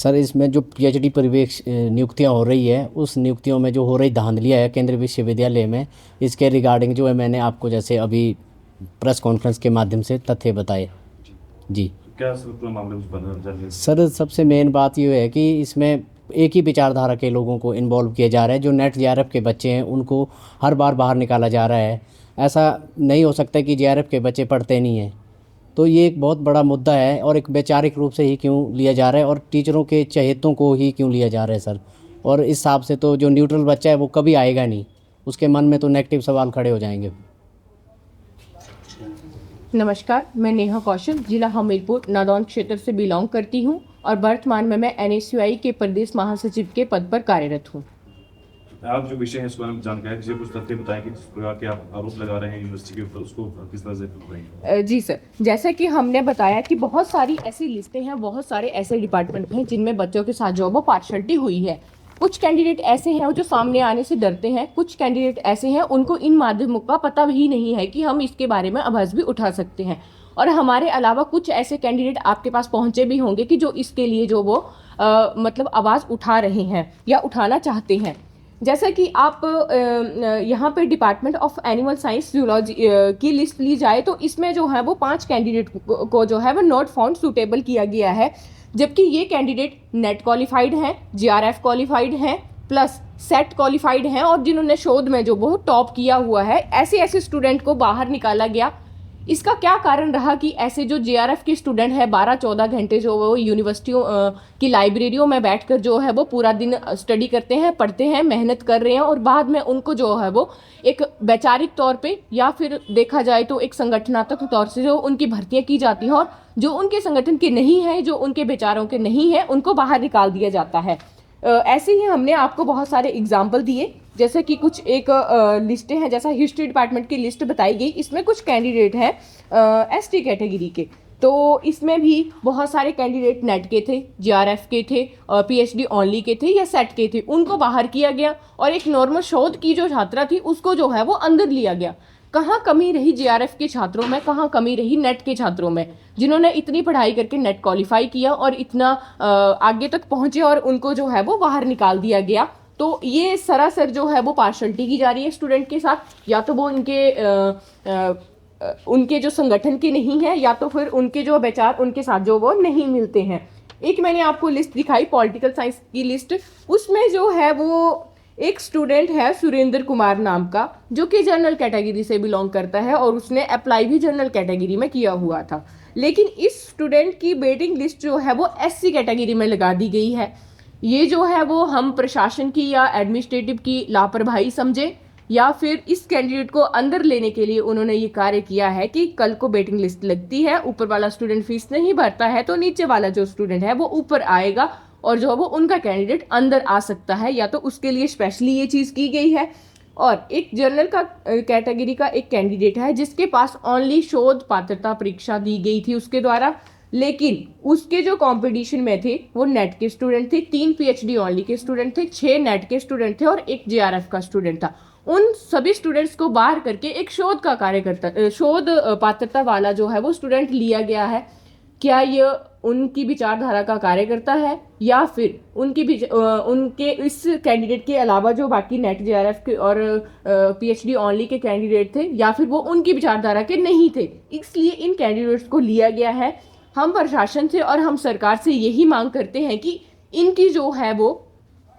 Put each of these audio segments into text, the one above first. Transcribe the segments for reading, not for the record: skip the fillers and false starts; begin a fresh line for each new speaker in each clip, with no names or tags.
Sir इसमें जो PhD परिवेश नियुक्तियां हो रही है, उस नियुक्तियों में जो हो रही धांधलियां है केंद्रीय विश्वविद्यालय में, इसके रिगार्डिंग जो है मैंने आपको जैसे अभी प्रेस कॉन्फ्रेंस के माध्यम से तथ्य बताए। जी
क्या सर पूरा मामला कुछ बना जाने?
सर, सबसे मेन बात ये है कि इसमें एक ही विचारधारा के लोगों को इन्वॉल्व किया जा रहा है। जो नेट जेआरएफ के बच्चे हैं उनको हर बार बाहर निकाला जा रहा है। ऐसा नहीं हो सकता कि जेआरएफ के बच्चे पढ़ते नहीं हैं। तो ये एक बहुत बड़ा मुद्दा है और एक वैचारिक रूप से ही क्यों लिया जा रहा है और टीचरों के चहेतों को ही क्यों लिया जा रहा है सर। और इस हिसाब से तो जो न्यूट्रल बच्चा है वो कभी आएगा नहीं, उसके मन में तो नेगेटिव सवाल खड़े हो जाएंगे।
नमस्कार, मैं नेहा कौशल, जिला हमीरपुर नादौन क्षेत्र से बिलोंग करती हूं और वर्तमान में मैं एनएसयूआई के प्रदेश महासचिव के पद पर कार्यरत हूं।
आप जो विषय है इसके बारे में जानकारी दीजिए, कुछ तथ्य बताएं कि जिस प्रकार के आप आरोप लगा रहे हैं यूनिवर्सिटी के ऊपर, उसको किस तरह से बताएंगे?
जी सर, जैसा कि हमने बताया कि बहुत सारी ऐसी लिस्टें हैं, बहुत सारे ऐसे डिपार्टमेंट हैं जिनमें बच्चों के साथ जो है वो पार्शलिटी हुई है। कुछ कैंडिडेट ऐसे हैं जो सामने आने से डरते हैं, कुछ कैंडिडेट ऐसे हैं उनको इन माध्यमों का पता भी नहीं है कि हम इसके बारे में आवाज़ भी उठा सकते हैं। और हमारे अलावा कुछ ऐसे कैंडिडेट आपके पास पहुंचे भी होंगे कि जो इसके लिए जो वो मतलब आवाज़ उठा रहे हैं या उठाना चाहते हैं। जैसा कि आप यहाँ पे department of animal science zoology की लिस्ट ली जाए तो इसमें जो है वो 5 कैंडिडेट को जो है वो नॉट फाउंड सूटेबल किया गया है, जबकि ये कैंडिडेट नेट क्वालिफाइड हैं, जीआरएफ क्वालिफाइड हैं, प्लस सेट क्वालिफाइड हैं और जिन्होंने शोध में जो बहुत टॉप किया हुआ है। ऐसे स्टूडेंट को बाहर निकाला गया। इसका क्या कारण रहा कि ऐसे जो जेआरएफ के स्टूडेंट है 12-14 घंटे जो वो यूनिवर्सिटियों की लाइब्रेरियों में बैठकर जो है वो पूरा दिन स्टडी करते हैं, पढ़ते हैं, मेहनत कर रहे हैं और बाद में उनको जो है वो एक वैचारिक तौर पे या फिर देखा जाए तो एक संगठनात्मक तौर से जो उनकी भर्तियां की जाती हैं और जो उनके संगठन के नहीं है, जो उनके विचारों के नहीं है, उनको बाहर निकाल दिया जाता है। ऐसे ही हमने आपको बहुत सारे एग्जाम्पल दिए, जैसे कि कुछ एक लिस्टें हैं, जैसा हिस्ट्री डिपार्टमेंट की लिस्ट बताई गई, इसमें कुछ कैंडिडेट हैं एसटी कैटेगरी के, तो इसमें भी बहुत सारे कैंडिडेट नेट के थे, जीआरएफ के थे, पीएचडी ओनली के थे या सेट के थे, उनको बाहर किया गया और एक नॉर्मल शोध की जो छात्रा थी उसको जो है वो अंदर लिया गया। कहाँ कमी रही जीआरएफ के छात्रों में, कहाँ कमी रही नेट के छात्रों में, जिन्होंने इतनी पढ़ाई करके नेट क्वालिफाई किया और इतना आगे तक पहुंचे और उनको जो है वो बाहर निकाल दिया गया। तो ये सरासर जो है वो पार्शलिटी की जा रही है स्टूडेंट के साथ, या तो वो उनके जो संगठन के नहीं है या तो फिर उनके जो विचार उनके साथ जो वो नहीं मिलते हैं। एक मैंने आपको लिस्ट दिखाई पॉलिटिकल साइंस की लिस्ट, उसमें जो है वो एक स्टूडेंट है सुरेंद्र कुमार नाम का, जो कि जनरल कैटेगरी से बिलोंग करता है और उसने अप्लाई भी जनरल कैटेगरी में किया हुआ था, लेकिन इस स्टूडेंट की वेटिंग लिस्ट जो है वो एससी कैटेगरी में लगा दी गई है। ये जो है वो हम प्रशासन की या एडमिनिस्ट्रेटिव की लापरवाही समझे या फिर इस कैंडिडेट को अंदर लेने के लिए उन्होंने ये कार्य किया है कि कल को वेटिंग लिस्ट लगती है, ऊपर वाला स्टूडेंट फीस नहीं भरता है तो नीचे वाला जो स्टूडेंट है वो ऊपर आएगा और जो है वो उनका कैंडिडेट अंदर आ सकता है, या तो उसके लिए स्पेशली ये चीज़ की गई है। और एक जनरल का कैटेगरी का एक कैंडिडेट है जिसके पास ओनली शोध पात्रता परीक्षा दी गई थी उसके द्वारा, लेकिन उसके जो कंपटीशन में थे वो नेट के स्टूडेंट थे, 3 पीएचडी ओनली के स्टूडेंट थे, 6 नेट के स्टूडेंट थे और 1 जेआरएफ का स्टूडेंट था। उन सभी स्टूडेंट्स को बाहर करके एक शोध का कार्य करता शोध पात्रता वाला जो है वो स्टूडेंट लिया गया है। क्या ये उनकी विचारधारा का कार्य करता है या फिर उनके इस कैंडिडेट के अलावा जो बाकी नेट जेआरएफ के और पीएचडी ओनली के कैंडिडेट थे या फिर वो उनकी विचारधारा के नहीं थे, इसलिए इन कैंडिडेट्स को लिया गया है। हम प्रशासन से और हम सरकार से यही मांग करते हैं कि इनकी जो है वो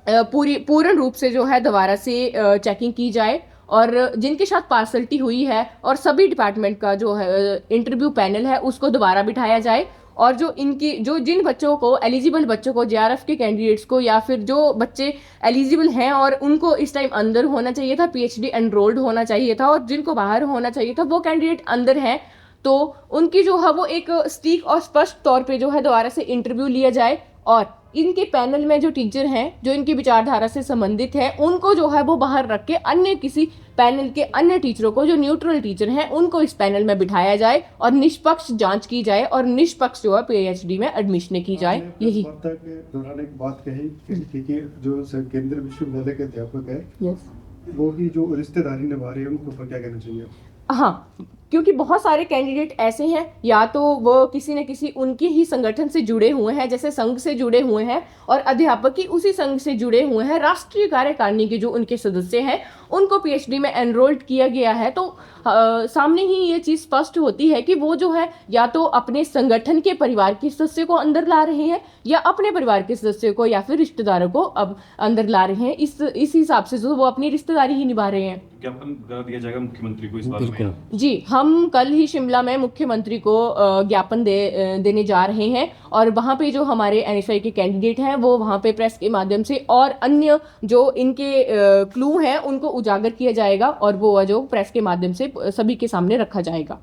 पूर्ण रूप से जो है दोबारा से चेकिंग की जाए और जिनके साथ पार्सलिटी हुई है और सभी डिपार्टमेंट का जो है इंटरव्यू पैनल है उसको दोबारा बिठाया जाए और जिन बच्चों को एलिजिबल बच्चों को जेआरएफ के कैंडिडेट्स को या फिर जो बच्चे एलिजिबल हैं और उनको इस टाइम अंदर होना चाहिए था, पीएचडी एनरोल्ड होना चाहिए था और जिनको बाहर होना चाहिए था वो कैंडिडेट अंदर हैं, तो उनकी जो है वो एक सटीक और स्पष्ट तौर पे जो है दोबारा से इंटरव्यू लिया जाए और इनके पैनल में जो टीचर हैं जो इनकी विचारधारा से संबंधित हैं उनको जो है वो बाहर रख के अन्य किसी पैनल के अन्य टीचरों को जो न्यूट्रल टीचर हैं उनको इस पैनल में बिठाया जाए और निष्पक्ष जांच की जाए और निष्पक्ष जो है पीएचडी में एडमिशन की जाए। यही
के दौरान एक बात कही कि जो केंद्रीय विश्वविद्यालय के अध्यापक है वो ही जो रिश्तेदारी निभा रहे हैं उनको क्या कहना चाहिए?
हाँ, क्योंकि बहुत सारे कैंडिडेट ऐसे हैं, या तो वो किसी न किसी उनके ही संगठन से जुड़े हुए हैं, जैसे संघ से जुड़े हुए हैं, और अध्यापक ही उसी संघ से जुड़े हुए हैं। राष्ट्रीय कार्यकारिणी के जो उनके सदस्य हैं उनको पीएचडी में एनरोल्ड किया गया है। तो सामने ही ये चीज़ स्पष्ट होती है कि वो जो है या तो अपने संगठन के परिवार के सदस्य को अंदर ला रहे हैं, या अपने परिवार के सदस्य को या फिर रिश्तेदारों को अब अंदर ला रहे हैं। इस हिसाब से जो वो अपनी रिश्तेदारी ही निभा रहे हैं।
ज्ञापन कर दिया जाएगा मुख्यमंत्री को इस बारे में?
बिल्कुल।
जी, हम कल ही शिमला में मुख्यमंत्री को ज्ञापन देने जा रहे हैं, और वहाँ पे जो हमारे एनएसआई के कैंडिडेट हैं वो वहाँ पे प्रेस के माध्यम से और अन्य जो इनके क्लू हैं उनको उजागर किया जाएगा, और वो जो प्रेस के माध्यम से सभी के सामने रखा जाएगा।